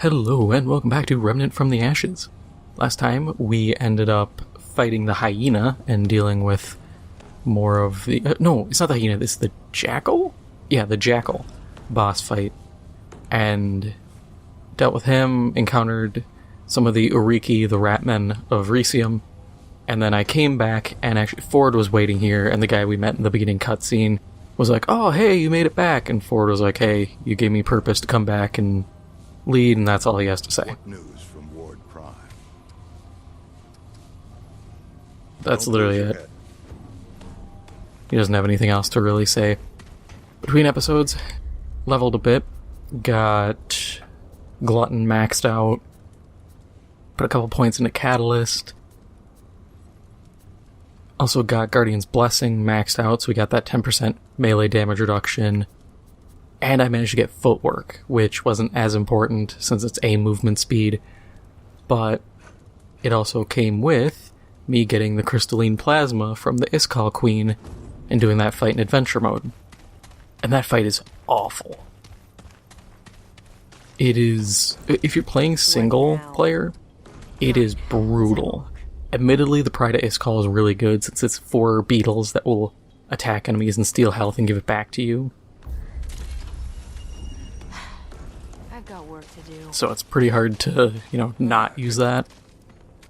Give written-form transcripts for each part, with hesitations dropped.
Hello and welcome back to Remnant from the Ashes. Last time we ended up fighting the hyena and dealing with more of the... no, it's not the hyena, this is the jackal? Yeah, the jackal boss fight. And dealt with him, encountered some of the Uriki, the ratmen of Reisum, and then I came back and actually Ford was waiting here, and the guy we met in the beginning cutscene was like, "Oh, hey, you made it back," and Ford was like, "Hey, you gave me purpose to come back and lead," and that's all he has to say. What news from Ward Prime? That's literally it. He doesn't have anything else to really say. Between episodes, leveled a bit, got Glutton maxed out, put a couple points into Catalyst, also got Guardian's Blessing maxed out, so we got that 10% melee damage reduction. And I managed to get footwork, which wasn't as important since it's a movement speed, but it also came with me getting the crystalline plasma from the Iskall Queen and doing that fight in adventure mode. And that fight is awful. It is, if you're playing single player, it is brutal. Admittedly, the Pride of Iskall is really good since it's 4 beetles that will attack enemies and steal health and give it back to you. I've got work to do. So it's pretty hard to, not use that.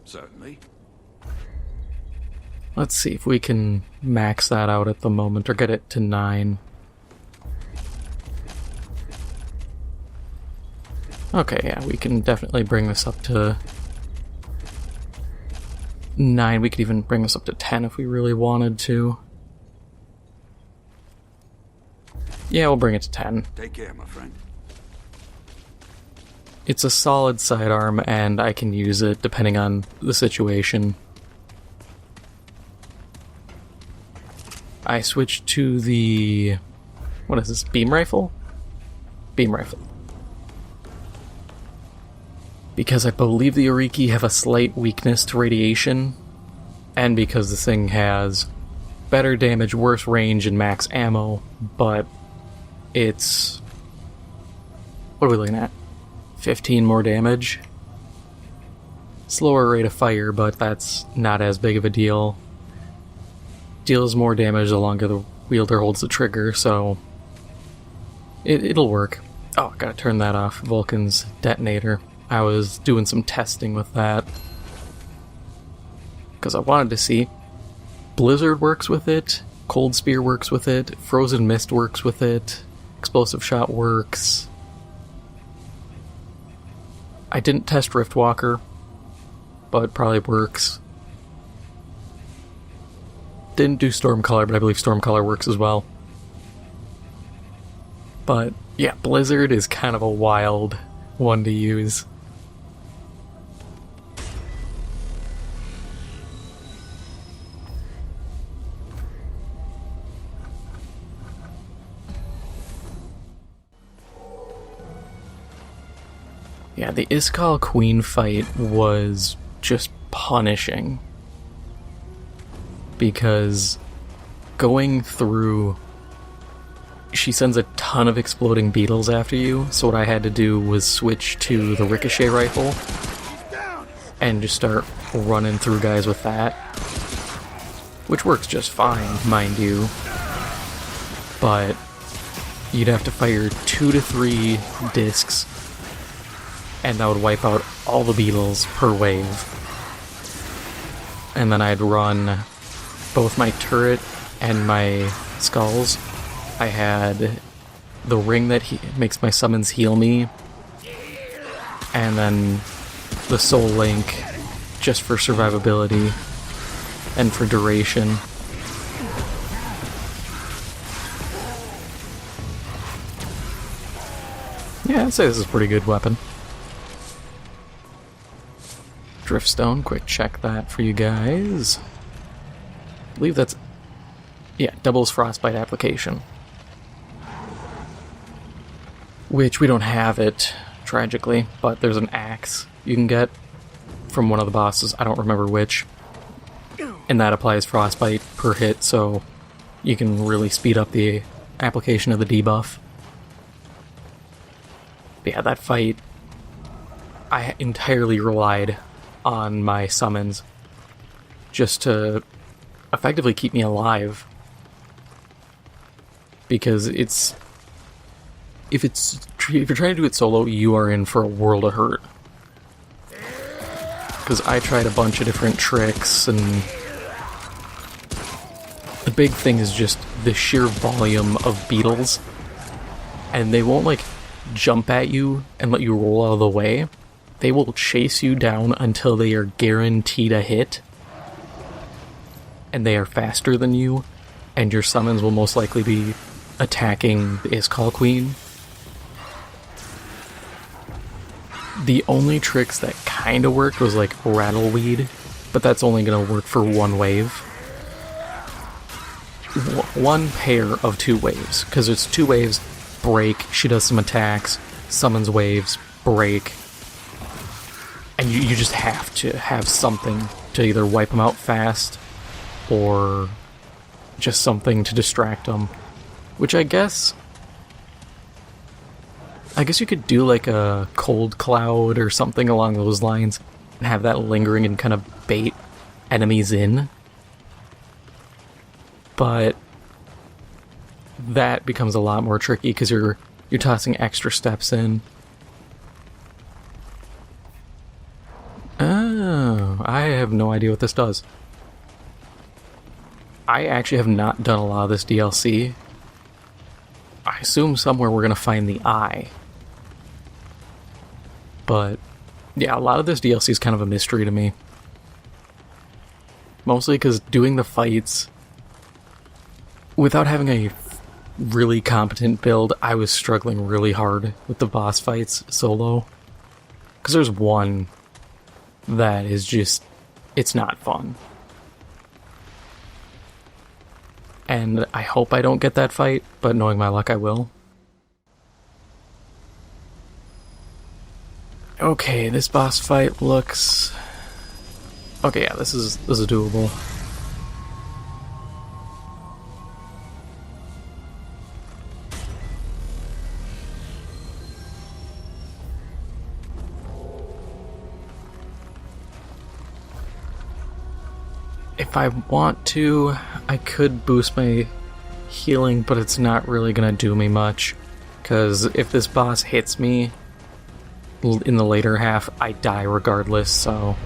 Certainly. Let's see if we can max that out at the moment or get it to 9. Okay, yeah, we can definitely bring this up to 9. We could even bring this up to 10 if we really wanted to. Yeah, we'll bring it to 10. Take care, my friend. It's a solid sidearm, and I can use it depending on the situation. I switched to the... what is this? Beam rifle? Beam rifle. Because I believe the Uriki have a slight weakness to radiation, and because this thing has better damage, worse range, and max ammo, but it's... what are we looking at? 15 more damage. Slower rate of fire, but that's not as big of a deal. Deals more damage the longer the wielder holds the trigger, so it'll work. Oh, I gotta turn that off. Vulcan's detonator. I was doing some testing with that because I wanted to see. Blizzard works with it, Cold Spear works with it, Frozen Mist works with it, Explosive Shot works. I didn't test Riftwalker, but it probably works. Didn't do Stormcaller, but I believe Stormcaller works as well. But yeah, Blizzard is kind of a wild one to use. Yeah, the Iskall Queen fight was just punishing. Because going through... she sends a ton of exploding beetles after you, so what I had to do was switch to the ricochet rifle and just start running through guys with that. Which works just fine, mind you. But you'd have to fire 2 to 3 discs, and that would wipe out all the beetles per wave. And then I'd run both my turret and my skulls. I had the ring that makes my summons heal me, and then the soul link just for survivability and for duration. Yeah, I'd say this is a pretty good weapon. Driftstone, quick check that for you guys. I believe that's... yeah, doubles frostbite application. Which we don't have it, tragically, but there's an axe you can get from one of the bosses, I don't remember which. And that applies frostbite per hit, so you can really speed up the application of the debuff. But yeah, that fight I entirely relied on my summons just to effectively keep me alive. Because if you're trying to do it solo, you are in for a world of hurt. Because I tried a bunch of different tricks, and the big thing is just the sheer volume of beetles. And they won't, like, jump at you and let you roll out of the way. They will chase you down until they are guaranteed a hit. And they are faster than you, and your summons will most likely be attacking the Iskall Queen. The only tricks that kind of worked was like Rattleweed, but that's only going to work for one wave. One pair of 2 waves, because it's 2 waves, break, she does some attacks, summons waves, break, and you just have to have something to either wipe them out fast, or just something to distract them. Which I guess you could do like a cold cloud or something along those lines and have that lingering and kind of bait enemies in. But that becomes a lot more tricky because you're tossing extra steps in. Oh, I have no idea what this does. I actually have not done a lot of this DLC. I assume somewhere we're going to find the eye. But, yeah, a lot of this DLC is kind of a mystery to me. Mostly because doing the fights, without having a really competent build, I was struggling really hard with the boss fights solo. Because there's one that is just, it's not fun. And I hope I don't get that fight, but knowing my luck, I will. Okay, this boss fight looks... Okay, yeah, this is doable. If I want to, I could boost my healing, but it's not really gonna do me much. Because if this boss hits me in the later half, I die regardless, so...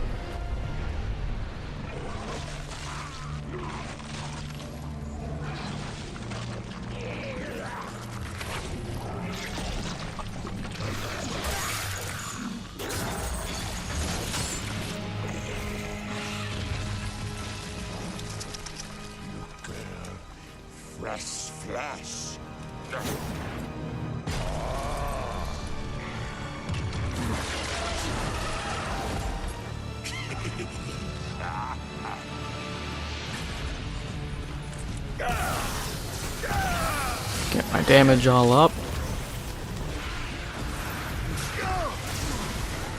Flash. Get my damage all up.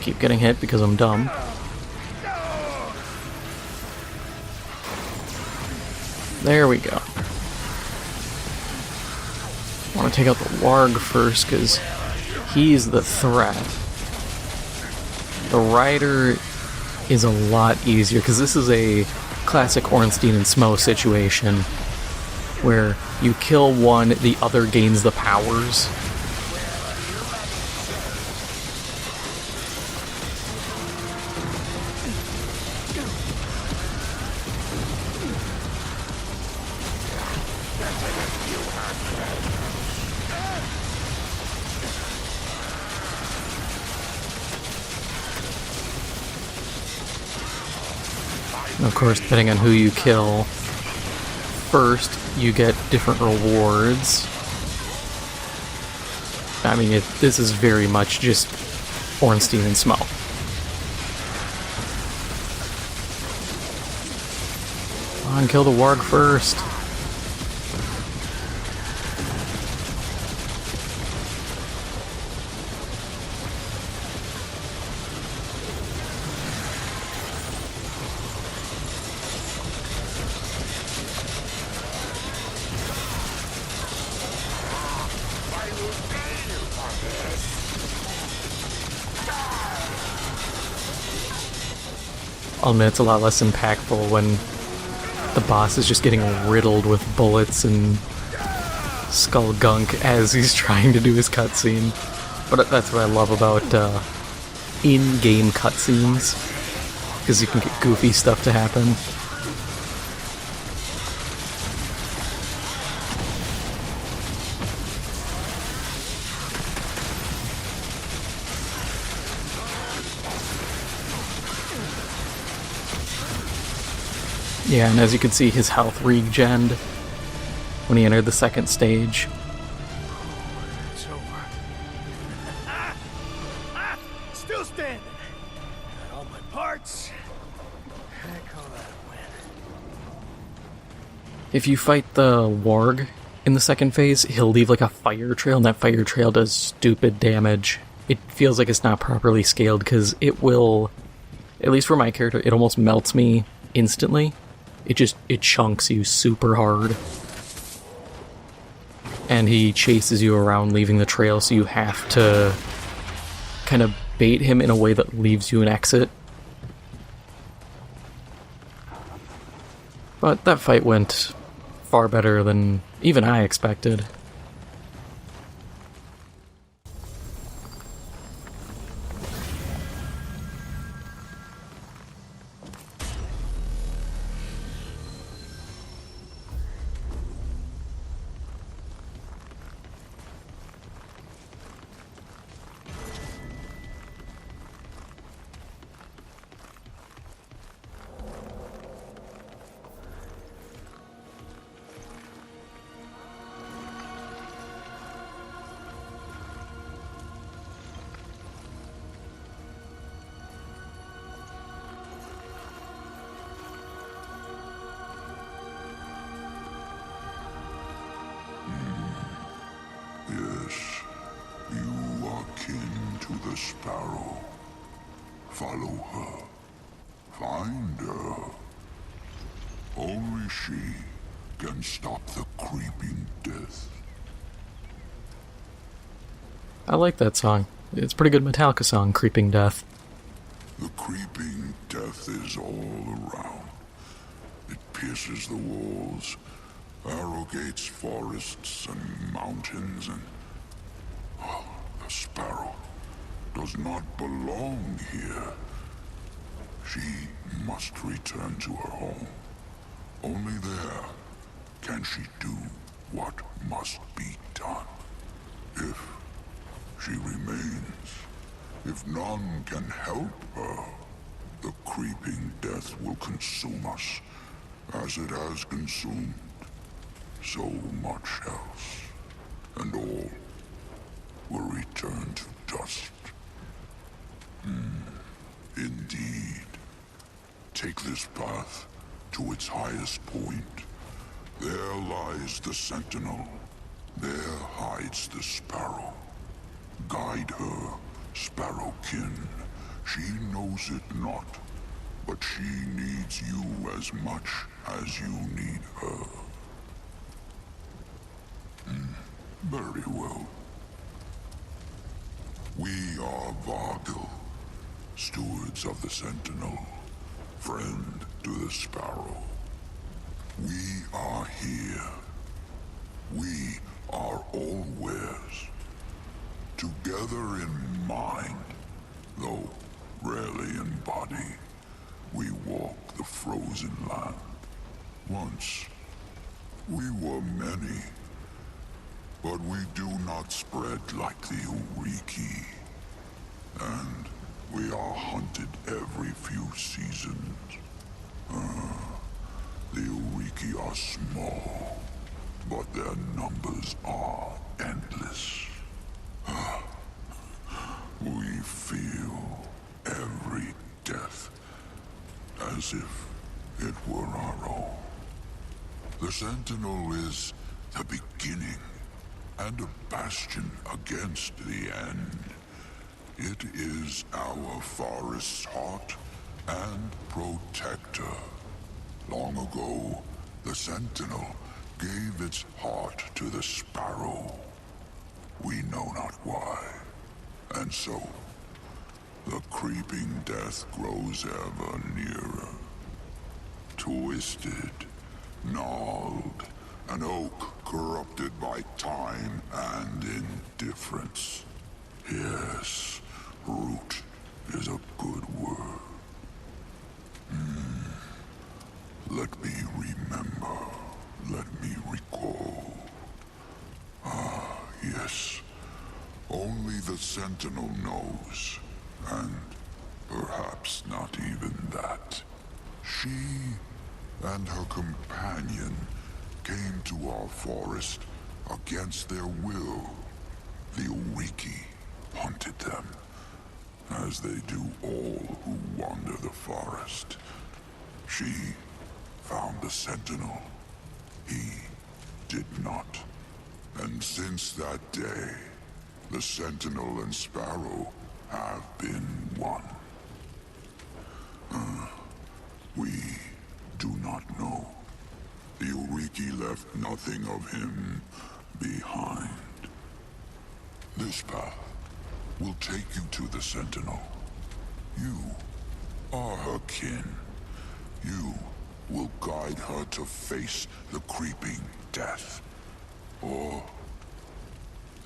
Keep getting hit because I'm dumb. There we go. I want to take out the Warg first because he's the threat. The Rider is a lot easier because this is a classic Ornstein and Smough situation where you kill one, the other gains the powers. Of course, depending on who you kill first, you get different rewards. I mean, this is very much just Ornstein and Smough. Come on, kill the Warg first. I'll admit it's a lot less impactful when the boss is just getting riddled with bullets and skull gunk as he's trying to do his cutscene. But that's what I love about in-game cutscenes, because you can get goofy stuff to happen. Yeah, and as you can see, his health regened when he entered the second stage. It's over. Still standing. Got all my parts. I call that a win. If you fight the warg in the second phase, he'll leave like a fire trail, and that fire trail does stupid damage. It feels like it's not properly scaled, because it will, at least for my character, it almost melts me instantly. It chunks you super hard. And he chases you around leaving the trail, so you have to kind of bait him in a way that leaves you an exit. But that fight went far better than even I expected. Yes, you are kin to the sparrow. Follow her. Find her. Only she can stop the creeping death. I like that song. It's a pretty good Metallica song, Creeping Death. The creeping death is all around. It pierces the walls, arrogates forests and mountains, and the sparrow does not belong here. She must return to her home. Only there can she do what must be done. If she remains, if none can help her, the creeping death will consume us, as it has consumed so much else, and all will return to dust. Indeed. Take this path to its highest point. There lies the sentinel. There hides the sparrow. Guide her, sparrowkin. She knows it not, but she needs you as much as you need her. Very well. We are Vargil, stewards of the sentinel, friend to the sparrow. We are here. We are always together in mind, though rarely in body. We walk the frozen land. Once, we were many, but we do not spread like the Uriki. And we are hunted every few seasons. The Uriki are small, but their numbers are endless. We feel every death as if it were our own. The Sentinel is the beginning and a bastion against the end. It is our forest's heart and protector. Long ago, the Sentinel gave its heart to the sparrow. We know not why. And so, the creeping death grows ever nearer. Twisted, gnarled, an oak corrupted by time and indifference. Yes, root is a good word. Let me remember. Let me recall. Ah, yes. Only the Sentinel knows. And perhaps not even that. She and her companion came to our forest against their will. The Oriki hunted them, as they do all who wander the forest. She found the Sentinel. He did not. And since that day, the Sentinel and Sparrow have been one. We do not know. The Oriki left nothing of him behind. This path will take you to the Sentinel. You are her kin. You will guide her to face the creeping death. Or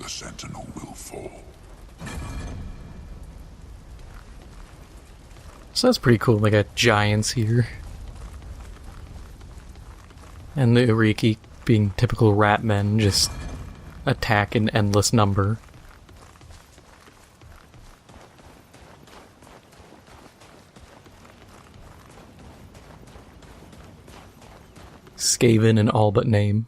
the Sentinel will fall. So that's pretty cool. They got giants here. And the Oriki, being typical rat men, just attack in endless number. Skaven in all but name.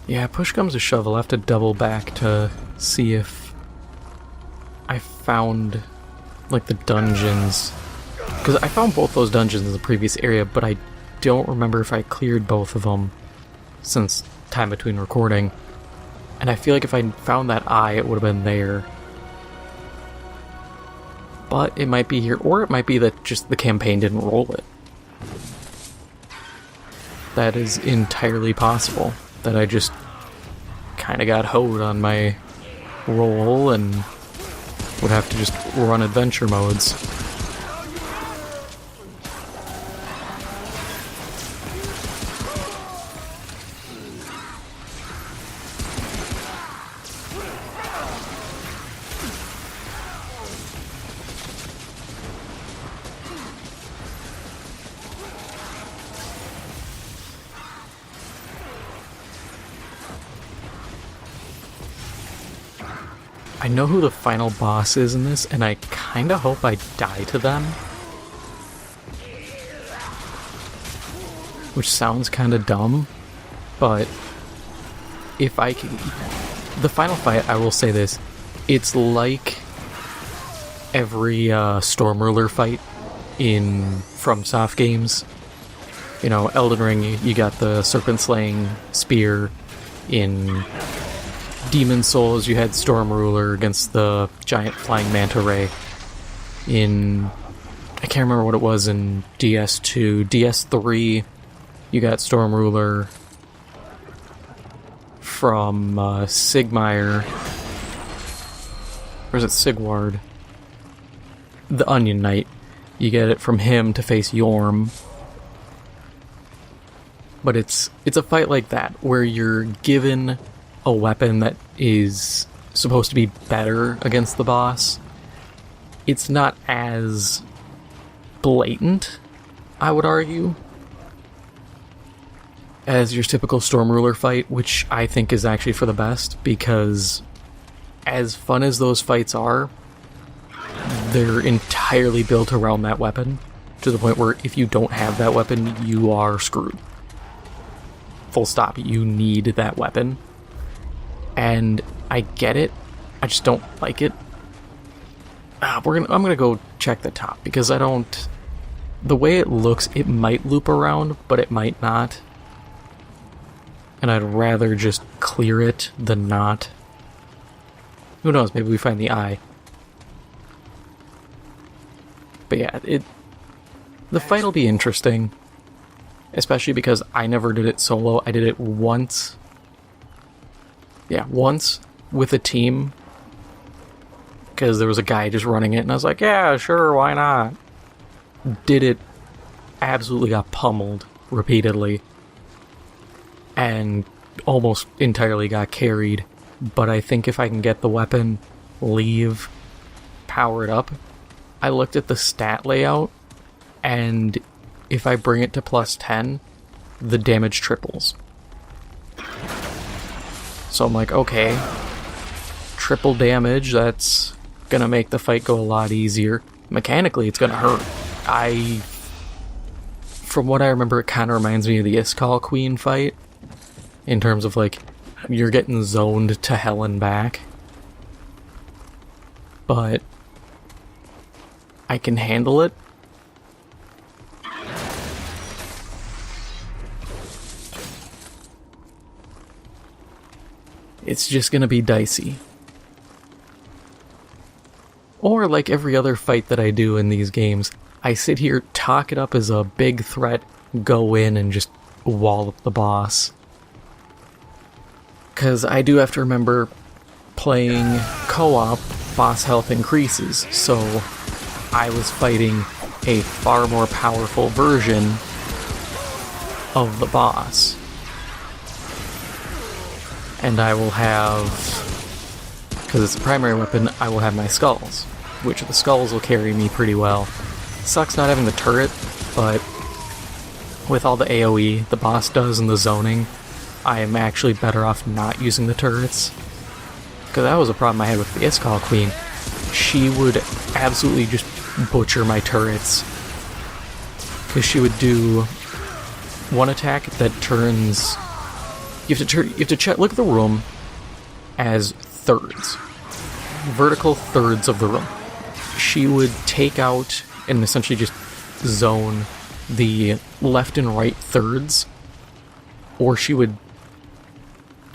Yeah, push comes to shove, I'll have to double back to see if I found, like, the dungeons. Because I found both those dungeons in the previous area, but I don't remember if I cleared both of them since time between recording. And I feel like if I found that eye, it would have been there. But it might be here, or it might be that just the campaign didn't roll it. That is entirely possible. That I just kind of got hoed on my roll and would have to just run adventure modes. I know who the final boss is in this, and I kinda hope I die to them. Which sounds kinda dumb, but if I can... The final fight, I will say this, it's like every Storm Ruler fight in FromSoft games. You know, Elden Ring, you got the Serpent Slaying Spear. In Demon Souls, you had Storm Ruler against the giant flying manta ray. In... I can't remember what it was in DS2. DS3, you got Storm Ruler from Sigmire. Or is it Sigward? The Onion Knight. You get it from him to face Yorm. But it's a fight like that, where you're given a weapon that is supposed to be better against the boss. It's not as blatant, I would argue, as your typical Storm Ruler fight, which I think is actually for the best, because as fun as those fights are, they're entirely built around that weapon, to the point where if you don't have that weapon, you are screwed. Full stop. You need that weapon. And I get it. I just don't like it. I'm gonna go check the top, because I don't... The way it looks, it might loop around, but it might not. And I'd rather just clear it than not. Who knows, maybe we find the eye. But yeah, The fight will be interesting, especially because I never did it solo. I did it once. Yeah, once with a team, because there was a guy just running it, and I was like, yeah, sure, why not? Did it, absolutely got pummeled repeatedly, and almost entirely got carried. But I think if I can get the weapon, leave, power it up. I looked at the stat layout, and if I bring it to plus 10, the damage triples. So I'm like, okay, triple damage, that's gonna make the fight go a lot easier. Mechanically, it's gonna hurt. From what I remember, it kind of reminds me of the Iskall Queen fight, in terms of, like, you're getting zoned to hell and back. But I can handle it. It's just gonna be dicey. Or like every other fight that I do in these games, I sit here, talk it up as a big threat, go in and just wallop the boss. Because I do have to remember, playing co-op, boss health increases, so I was fighting a far more powerful version of the boss. And I will have, because it's a primary weapon, I will have my skulls, which the skulls will carry me pretty well. Sucks not having the turret, but with all the AoE the boss does and the zoning, I am actually better off not using the turrets. Because that was a problem I had with the Iskall Queen. She would absolutely just butcher my turrets. Because she would do one attack that turns... You have to look at the room as thirds. Vertical thirds of the room. She would take out and essentially just zone the left and right thirds, or she would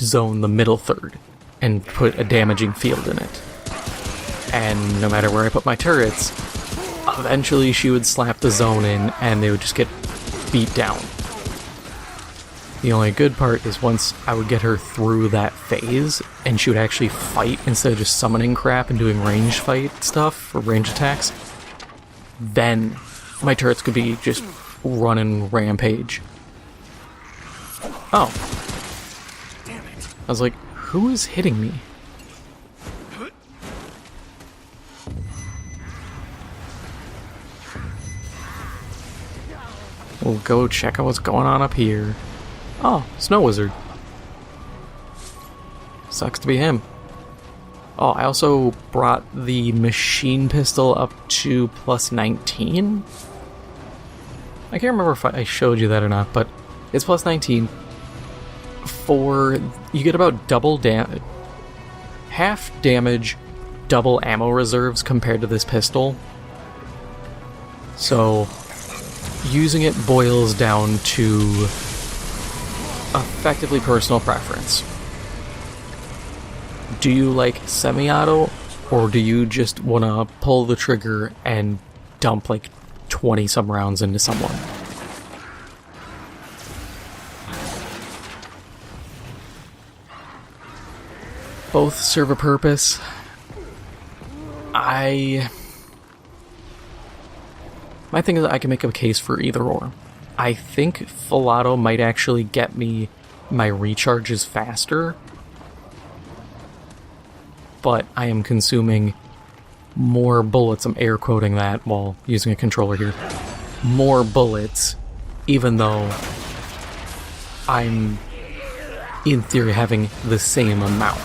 zone the middle third and put a damaging field in it. And no matter where I put my turrets, eventually she would slap the zone in and they would just get beat down. The only good part is once I would get her through that phase, and she would actually fight instead of just summoning crap and doing range fight stuff, or range attacks, then my turrets could be just running rampage. Oh. Damn it. I was like, who is hitting me? We'll go check out what's going on up here. Oh, Snow Wizard. Sucks to be him. Oh, I also brought the machine pistol up to plus 19? I can't remember if I showed you that or not, but it's plus 19. You get about double half damage, double ammo reserves compared to this pistol. So, using it boils down to effectively personal preference. Do you like semi-auto, or do you just want to pull the trigger and dump like 20 some rounds into someone? Both serve a purpose. My thing is that I can make a case for either or. I think full auto might actually get me my recharges faster, but I am consuming more bullets. I'm air quoting that while using a controller here. More bullets, even though I'm, in theory, having the same amount.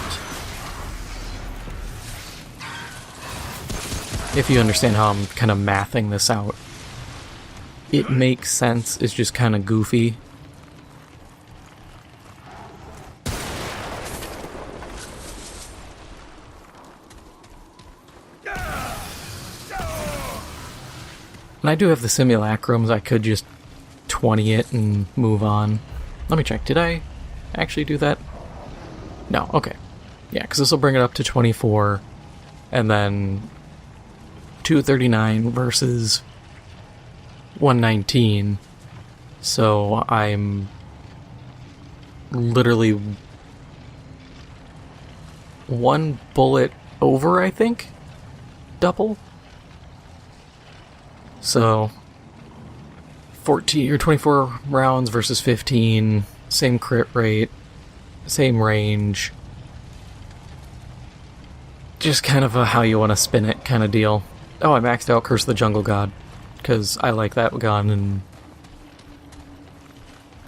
If you understand how I'm kind of mathing this out. It makes sense, it's just kind of goofy. And I do have the simulacrums, I could just 20 it and move on. Let me check, did I actually do that? No, okay. Yeah, because this will bring it up to 24, and then 239 versus 119, so I'm literally one bullet over, I think? Double? So 14 or 24 rounds versus 15, same crit rate, same range. Just kind of a how you want to spin it kind of deal. Oh, I maxed out Curse of the Jungle God, because I like that gun, and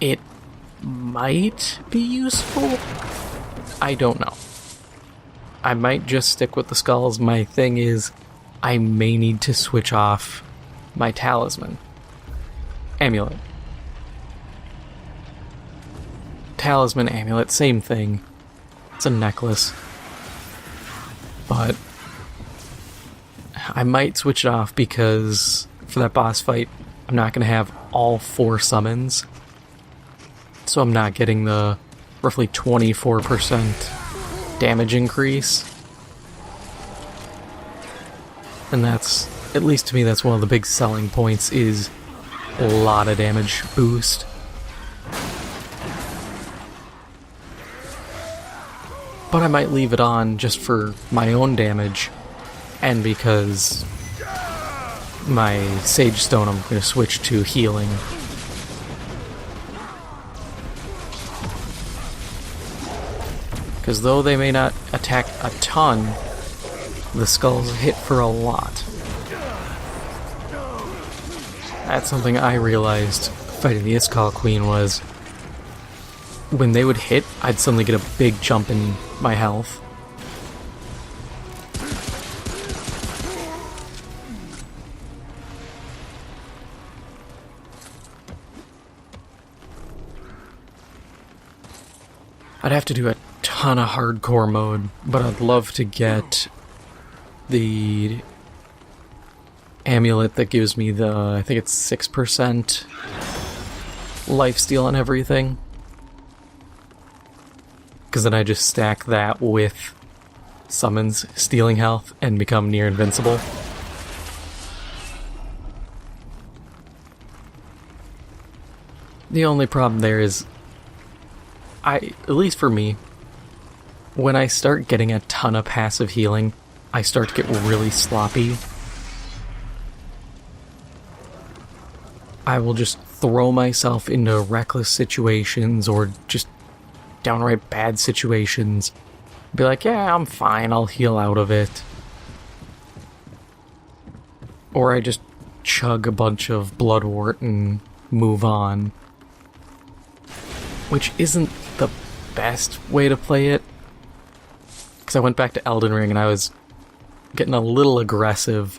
it might be useful? I don't know. I might just stick with the skulls. My thing is, I may need to switch off my talisman. Amulet. Talisman, amulet, same thing. It's a necklace. But I might switch it off because for that boss fight, I'm not going to have all 4 summons. So I'm not getting the roughly 24% damage increase. And that's, at least to me, that's one of the big selling points, is a lot of damage boost. But I might leave it on just for my own damage, and because my Sage Stone I'm going to switch to healing. Because though they may not attack a ton, the skulls hit for a lot. That's something I realized fighting the Iskall Queen was, when they would hit, I'd suddenly get a big jump in my health. I'd have to do a ton of hardcore mode, but I'd love to get the amulet that gives me the, I think it's 6% lifesteal on everything. Because then I just stack that with summons stealing health and become near invincible. The only problem there is, at least for me, when I start getting a ton of passive healing, I start to get really sloppy. I will just throw myself into reckless situations or just downright bad situations. Be like, yeah, I'm fine, I'll heal out of it. Or I just chug a bunch of Bloodwort and move on. Which isn't the best way to play it. Because I went back to Elden Ring and I was getting a little aggressive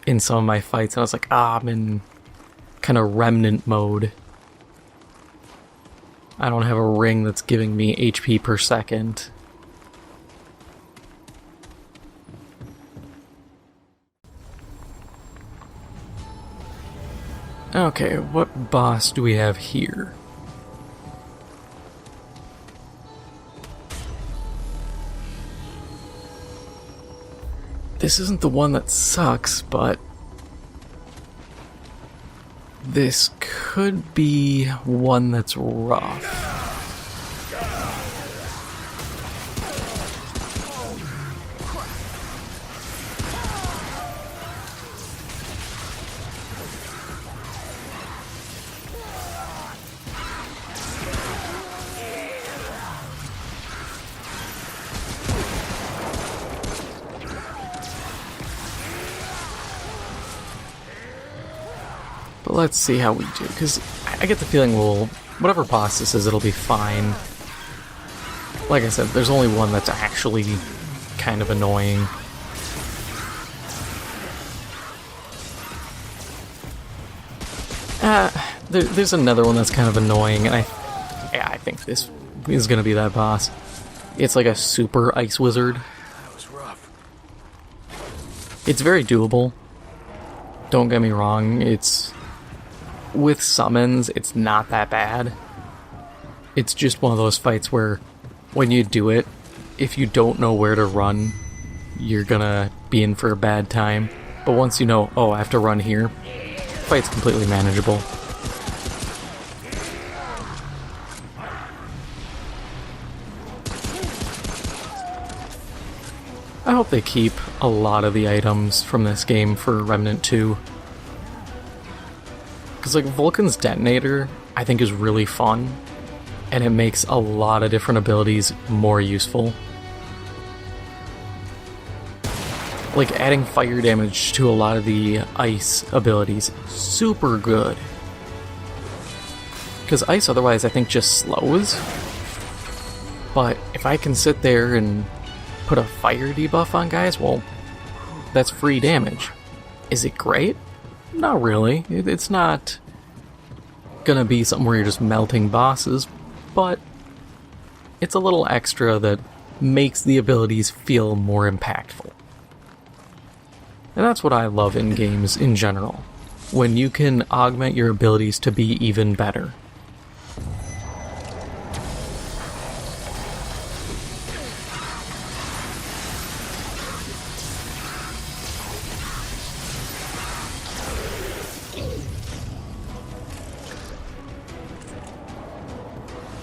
in some of my fights. And I was like, I'm in kind of Remnant mode. I don't have a ring that's giving me HP per second. Okay, what boss do we have here? This isn't the one that sucks, but this could be one that's rough. But let's see how we do, because I get the feeling whatever boss this is, it'll be fine. Like I said, there's only one that's actually kind of annoying. There's another one that's kind of annoying, and I think this is going to be that boss. It's like a super ice wizard. That was rough. It's very doable. Don't get me wrong, with summons, it's not that bad. It's just one of those fights where, when you do it, if you don't know where to run, you're gonna be in for a bad time. But once you know, oh, I have to run here, fight's completely manageable. I hope they keep a lot of the items from this game for Remnant 2. Because, like, Vulcan's detonator, I think, is really fun, and it makes a lot of different abilities more useful. Like, adding fire damage to a lot of the ice abilities, super good. Because ice otherwise, I think, just slows. But if I can sit there and put a fire debuff on guys, well, that's free damage. Is it great? Not really. It's not gonna be something where you're just melting bosses, but it's a little extra that makes the abilities feel more impactful. And that's what I love in games in general, when you can augment your abilities to be even better.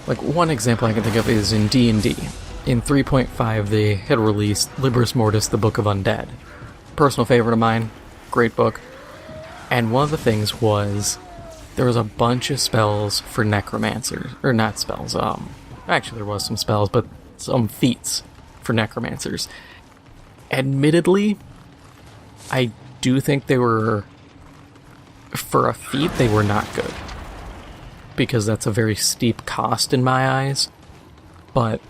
Like, one example I can think of is in D&D. In 3.5, they had released Libris Mortis, the Book of Undead. Personal favorite of mine, great book. And one of the things was, there was a bunch of spells for necromancers. Or not spells, actually there was some spells, but some feats for necromancers. Admittedly, I do think they were, for a feat, they were not good. Because that's a very steep cost in my eyes, but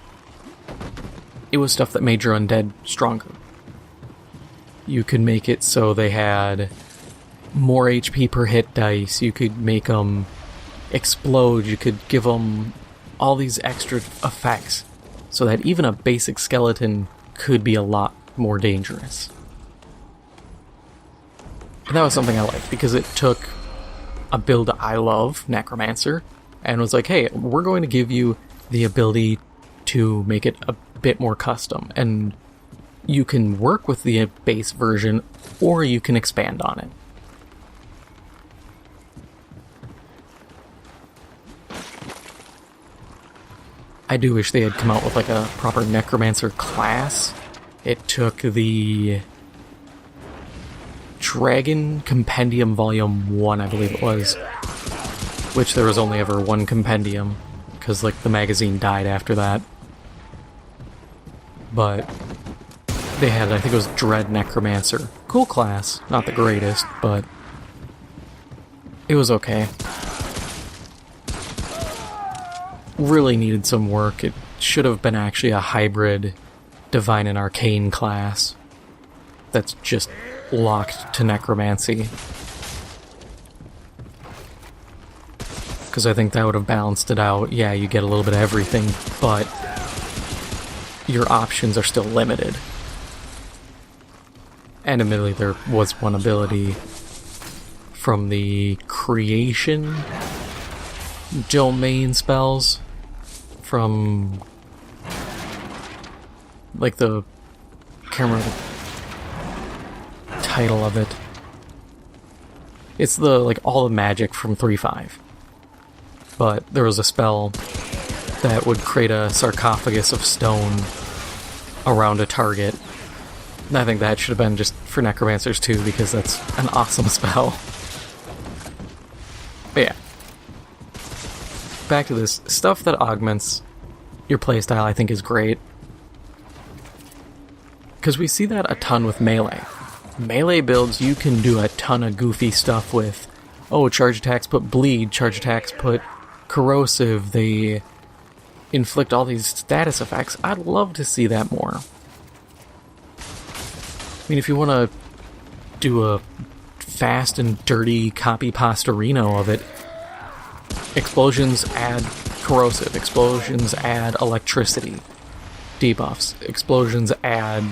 it was stuff that made your undead stronger. You could make it so they had more HP per hit dice, you could make them explode, you could give them all these extra effects, so that even a basic skeleton could be a lot more dangerous. And that was something I liked, because it took a build I love, Necromancer, and was like, hey, we're going to give you the ability to make it a bit more custom, and you can work with the base version, or you can expand on it. I do wish they had come out with like a proper Necromancer class. It took the Dragon Compendium Volume 1, I believe it was, which there was only ever one compendium, because like the magazine died after that. But they had, I think it was Dread Necromancer. Cool class, not the greatest, but it was okay. Really needed some work. It should have been actually a hybrid Divine and Arcane class that's just locked to necromancy, because I think that would have balanced it out. Yeah, you get a little bit of everything, but your options are still limited. And admittedly, there was one ability from the creation domain spells from like the, I can't remember the title of it. It's the, like, all the magic from 3.5. But there was a spell that would create a sarcophagus of stone around a target. And I think that should have been just for necromancers too, because that's an awesome spell. But yeah. Back to this. Stuff that augments your playstyle I think is great. Because we see that a ton with melee. Melee builds, you can do a ton of goofy stuff with, oh, charge attacks put bleed, charge attacks put corrosive, they inflict all these status effects. I'd love to see that more. I mean, if you want to do a fast and dirty copy pastorino of it, explosions add corrosive, explosions add electricity debuffs, explosions add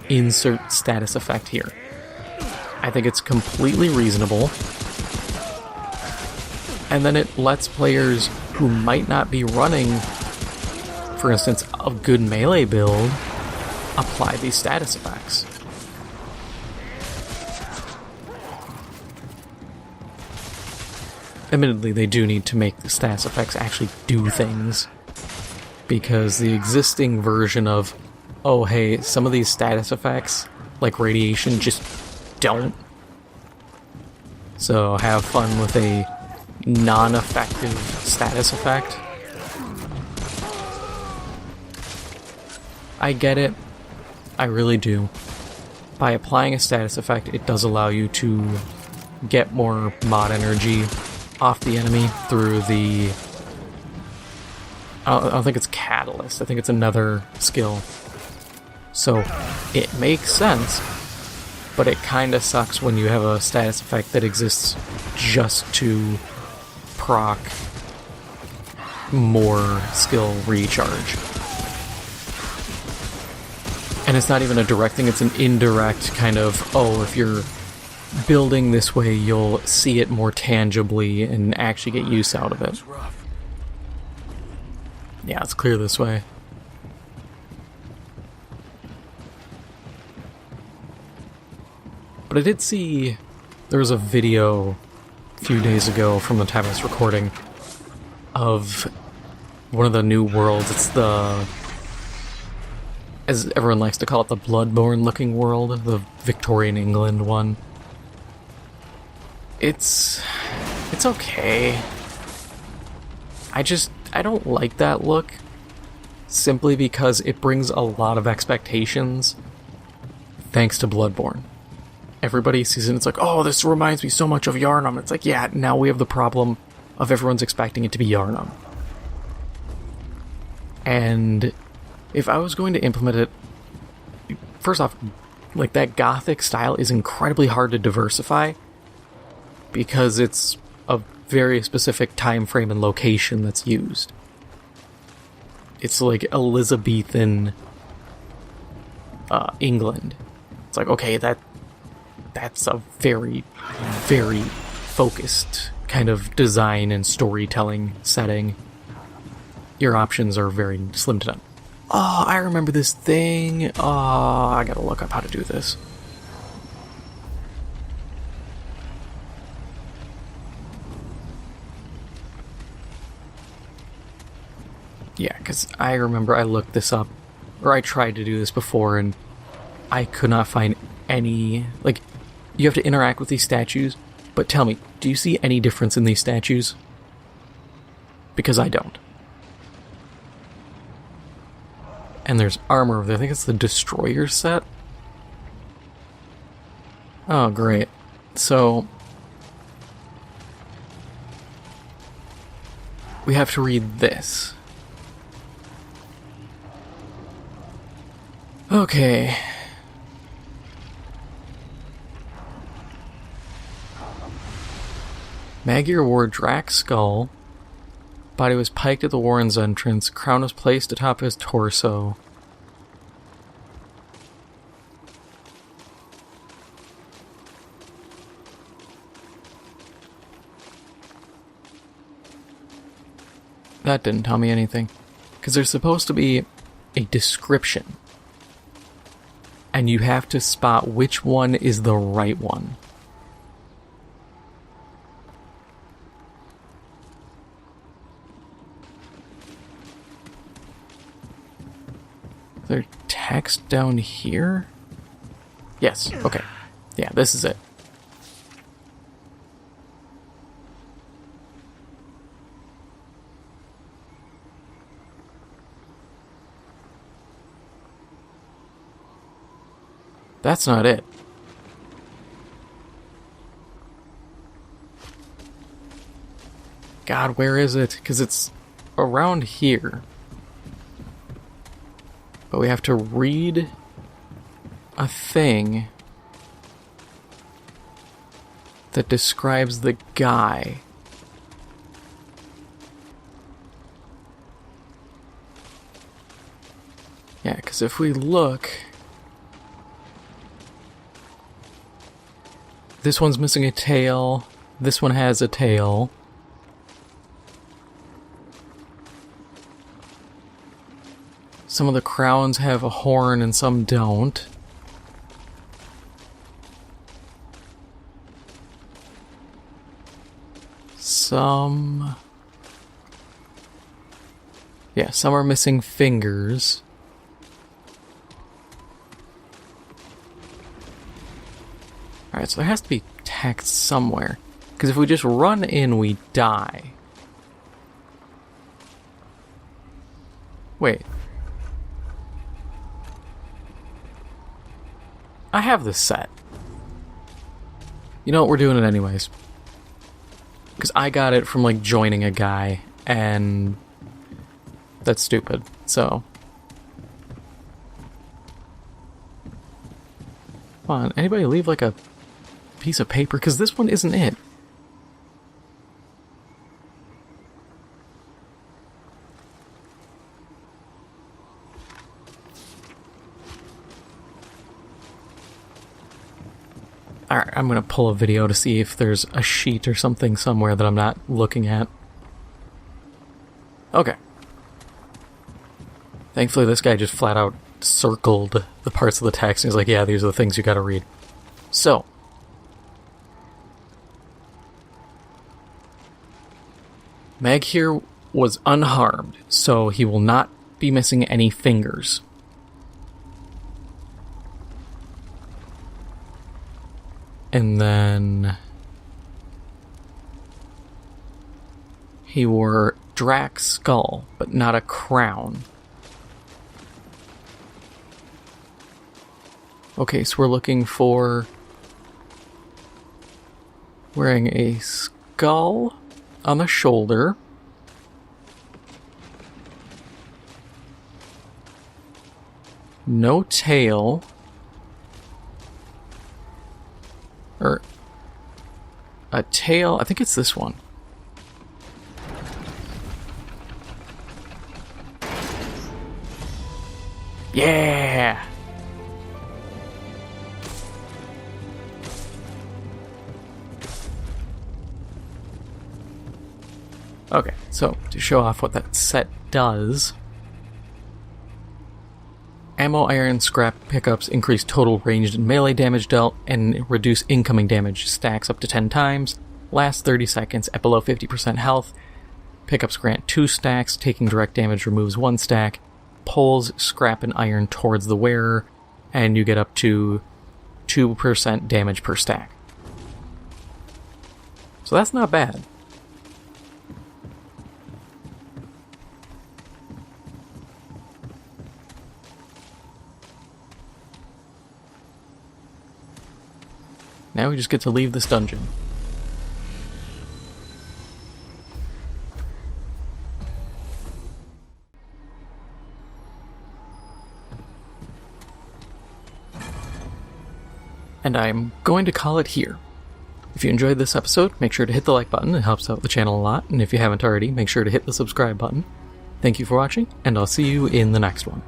insert status effect here. I think it's completely reasonable. And then it lets players who might not be running, for instance, a good melee build, apply these status effects. admittedly, they do need to make the status effects actually do things. Because the existing version of, oh hey, some of these status effects, like radiation, just don't. So have fun with a non-effective status effect. I get it. I really do. By applying a status effect, it does allow you to get more mod energy off the enemy through the... I don't think it's Catalyst. I think it's another skill. So it makes sense, but it kinda sucks when you have a status effect that exists just to proc more skill recharge. And it's not even a direct thing, it's an indirect kind of, oh, if you're building this way, you'll see it more tangibly and actually get use out of it. Yeah, it's clear this way. But I did see there was a video a few days ago from the time I was recording of one of the new worlds. It's the, as everyone likes to call it, the Bloodborne looking world, the Victorian England one. It's okay. I don't like that look, simply because it brings a lot of expectations thanks to Bloodborne. Everybody sees it and it's like, oh, this reminds me so much of Yharnam. It's like, yeah, now we have the problem of everyone's expecting it to be Yharnam. And if I was going to implement it, first off, like, that gothic style is incredibly hard to diversify because it's a very specific time frame and location that's used. It's like Elizabethan England. It's like, okay, that's a very, very focused kind of design and storytelling setting. Your options are very slim to none. Oh, I remember this thing. Oh, I gotta look up how to do this. Yeah, because I remember I looked this up, or I tried to do this before, and I could not find any... Like, you have to interact with these statues, but tell me, do you see any difference in these statues? Because I don't. And there's armor over there. I think it's the Destroyer set. Oh, great. So... we have to read this. Okay. Magyar wore Drax's skull. Body was piked at the Warren's entrance. Crown was placed atop his torso. That didn't tell me anything. Because there's supposed to be a description. And you have to spot which one is the right one. Is there text down here? Yes, okay. Yeah, this is it. That's not it. God, where is it? Because it's around here. But we have to read a thing that describes the guy. Yeah, because if we look... this one's missing a tail. This one has a tail. Some of the crowns have a horn and some don't. some... Yeah, some are missing fingers. Alright, so there has to be text somewhere. Because if we just run in, we die. Wait. I have this set. You know what, we're doing it anyways. Because I got it from, like, joining a guy, and... that's stupid, so... Come on, anybody leave, like, a piece of paper? Because this one isn't it. Alright, I'm gonna pull a video to see if there's a sheet or something somewhere that I'm not looking at. Okay. Thankfully this guy just flat out circled the parts of the text and he's like, yeah, these are the things you gotta read. So. Meg here was unharmed, so he will not be missing any fingers. And then he wore Drax's skull, but not a crown. Okay, so we're looking for wearing a skull on the shoulder. No tail. Or a tail, I think it's this one. Yeah! Okay, so to show off what that set does, ammo, iron, scrap pickups increase total ranged and melee damage dealt and reduce incoming damage. Stacks up to 10 times. Lasts 30 seconds at below 50% health. Pickups grant 2 stacks. Taking direct damage removes 1 stack. Pulls scrap and iron towards the wearer. And you get up to 2% damage per stack. So that's not bad. Now we just get to leave this dungeon. And I'm going to call it here. If you enjoyed this episode, make sure to hit the like button, it helps out the channel a lot, and if you haven't already, make sure to hit the subscribe button. Thank you for watching, and I'll see you in the next one.